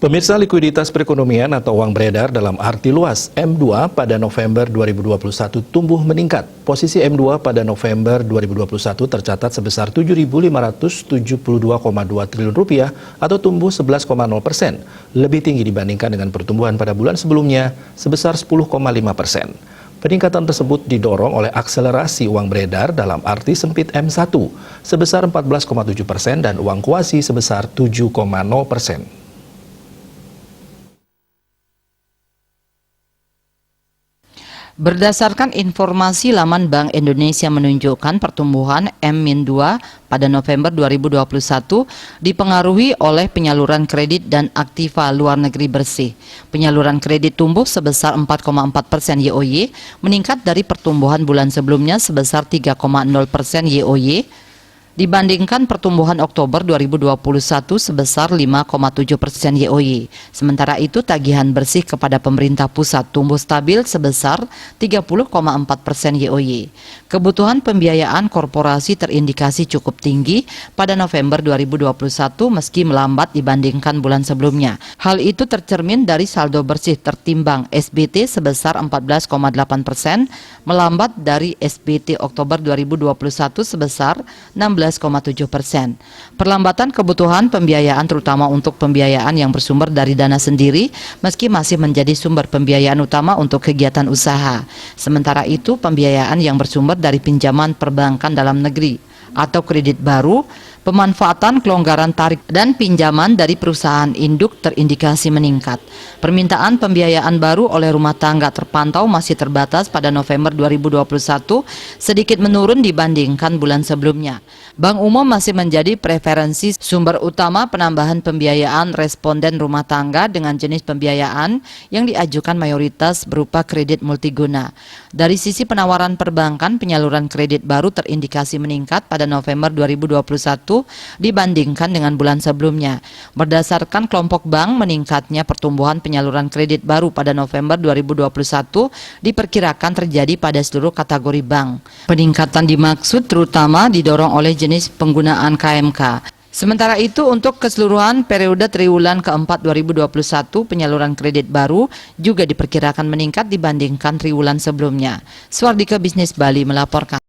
Pemirsa, likuiditas perekonomian atau uang beredar dalam arti luas M2 pada November 2021 tumbuh meningkat. Posisi M2 pada November 2021 tercatat sebesar 7.572,2 triliun rupiah atau tumbuh 11,0%, lebih tinggi dibandingkan dengan pertumbuhan pada bulan sebelumnya sebesar 10,5%. Peningkatan tersebut didorong oleh akselerasi uang beredar dalam arti sempit M1 sebesar 14,7% dan uang kuasi sebesar 7,0%. Berdasarkan informasi laman Bank Indonesia menunjukkan pertumbuhan M-2 pada November 2021 dipengaruhi oleh penyaluran kredit dan aktiva luar negeri bersih. Penyaluran kredit tumbuh sebesar 4,4% YoY, meningkat dari pertumbuhan bulan sebelumnya sebesar 3,0% YoY, dibandingkan pertumbuhan Oktober 2021 sebesar 5,7% YoY. Sementara itu, tagihan bersih kepada pemerintah pusat tumbuh stabil sebesar 30,4% YoY. Kebutuhan pembiayaan korporasi terindikasi cukup tinggi pada November 2021 meski melambat dibandingkan bulan sebelumnya. Hal itu tercermin dari saldo bersih tertimbang SBT sebesar 14,8%, melambat dari SBT Oktober 2021 sebesar 16,7%. Perlambatan kebutuhan pembiayaan terutama untuk pembiayaan yang bersumber dari dana sendiri meski masih menjadi sumber pembiayaan utama untuk kegiatan usaha. Sementara itu, pembiayaan yang bersumber dari pinjaman perbankan dalam negeri atau kredit baru, pemanfaatan kelonggaran tarik dan pinjaman dari perusahaan induk terindikasi meningkat. Permintaan pembiayaan baru oleh rumah tangga terpantau masih terbatas pada November 2021, sedikit menurun dibandingkan bulan sebelumnya. Bank Umum masih menjadi preferensi sumber utama penambahan pembiayaan responden rumah tangga dengan jenis pembiayaan yang diajukan mayoritas berupa kredit multiguna. Dari sisi penawaran perbankan, penyaluran kredit baru terindikasi meningkat pada November 2021 dibandingkan dengan bulan sebelumnya. Berdasarkan kelompok bank, meningkatnya pertumbuhan penyaluran kredit baru pada November 2021 diperkirakan terjadi pada seluruh kategori bank. Peningkatan dimaksud terutama didorong oleh jenis penggunaan KMK. Sementara itu, untuk keseluruhan periode triwulan keempat 2021, penyaluran kredit baru juga diperkirakan meningkat dibandingkan triwulan sebelumnya. Swardika Bisnis Bali melaporkan.